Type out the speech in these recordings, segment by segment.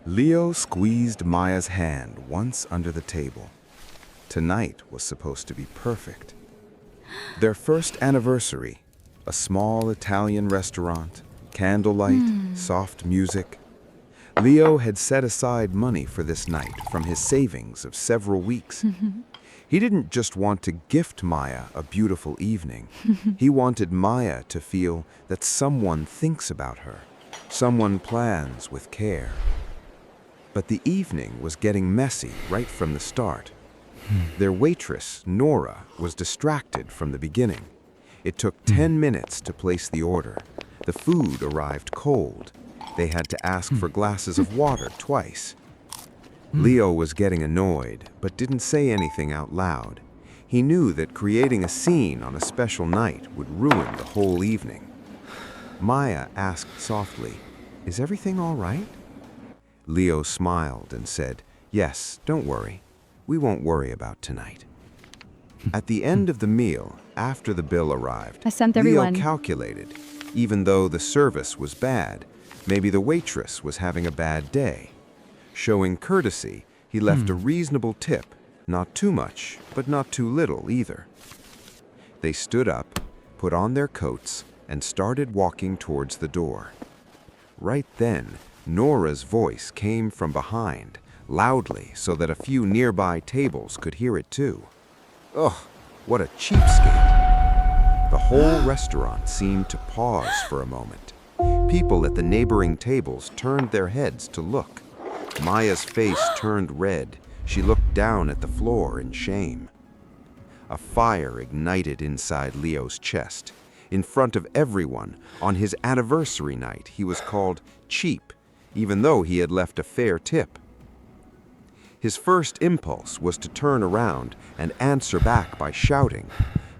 Leo squeezed Maya's hand once under the table. Tonight was supposed to be perfect. Their first anniversary, a small Italian restaurant, candlelight, soft music. Leo had set aside money for this night from his savings of several weeks. He didn't just want to gift Maya a beautiful evening. He wanted Maya to feel that someone thinks about her, someone plans with care. But the evening was getting messy right from the start. Their waitress, Nora, was distracted from the beginning. It took 10 minutes to place the order. The food arrived cold. They had to ask for glasses of water twice. Leo was getting annoyed, but didn't say anything out loud. He knew that creating a scene on a special night would ruin the whole evening. Maya asked softly, "Is everything all right?" Leo smiled and said, "Yes, don't worry. We won't worry about tonight." At the end of the meal, after the bill arrived, I sent Leo everyone. calculated, even though the service was bad, maybe the waitress was having a bad day. Showing courtesy, he left a reasonable tip, not too much, but not too little either. They stood up, put on their coats, and started walking towards the door. Right then, Nora's voice came from behind, loudly so that a few nearby tables could hear it too. Ugh, what a cheapskate. The whole restaurant seemed to pause for a moment. People at the neighboring tables turned their heads to look. Maya's face turned red. She looked down at the floor in shame. A fire ignited inside Leo's chest. In front of everyone, on his anniversary night, he was called cheap, even though he had left a fair tip. His first impulse was to turn around and answer back by shouting,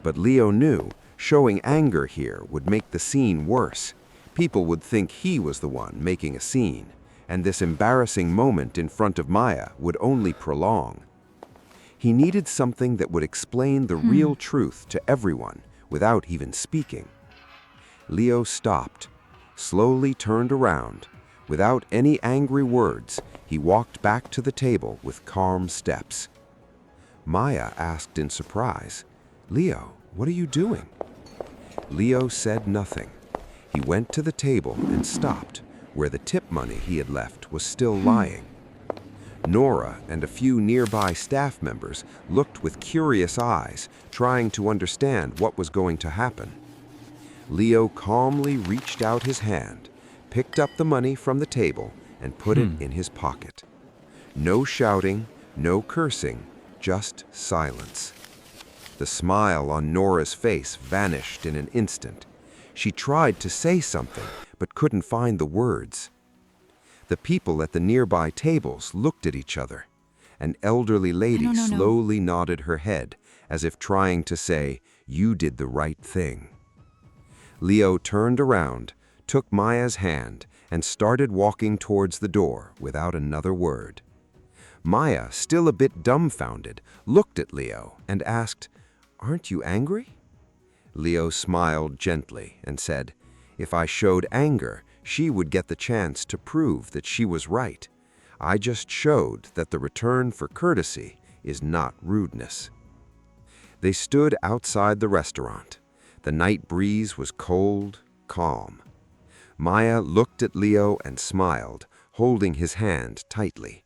but Leo knew showing anger here would make the scene worse. People would think he was the one making a scene, and this embarrassing moment in front of Maya would only prolong. He needed something that would explain the real truth to everyone without even speaking. Leo stopped, slowly turned around. Without any angry words, he walked back to the table with calm steps. Maya asked in surprise, "Leo, what are you doing?" Leo said nothing. He went to the table and stopped, where the tip money he had left was still lying. Nora and a few nearby staff members looked with curious eyes, trying to understand what was going to happen. Leo calmly reached out his hand, picked up the money from the table, and put it in his pocket. No shouting, no cursing, just silence. The smile on Nora's face vanished in an instant. She tried to say something, but couldn't find the words. The people at the nearby tables looked at each other. An elderly lady No. slowly nodded her head, as if trying to say, "You did the right thing." Leo turned around, took Maya's hand, and started walking towards the door without another word. Maya, still a bit dumbfounded, looked at Leo and asked, "Aren't you angry?" Leo smiled gently and said, "If I showed anger, she would get the chance to prove that she was right. I just showed that the return for courtesy is not rudeness." They stood outside the restaurant. The night breeze was cold, calm. Maya looked at Leo and smiled, holding his hand tightly.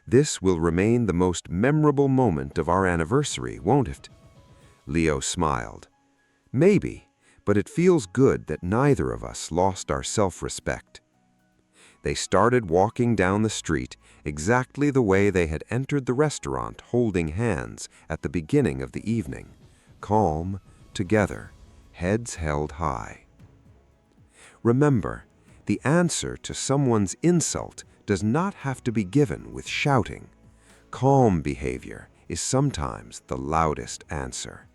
"This will remain the most memorable moment of our anniversary, won't it?" Leo smiled. "Maybe, but it feels good that neither of us lost our self-respect." They started walking down the street exactly the way they had entered the restaurant, holding hands at the beginning of the evening, calm, together, heads held high. Remember, the answer to someone's insult does not have to be given with shouting. Calm behavior is sometimes the loudest answer.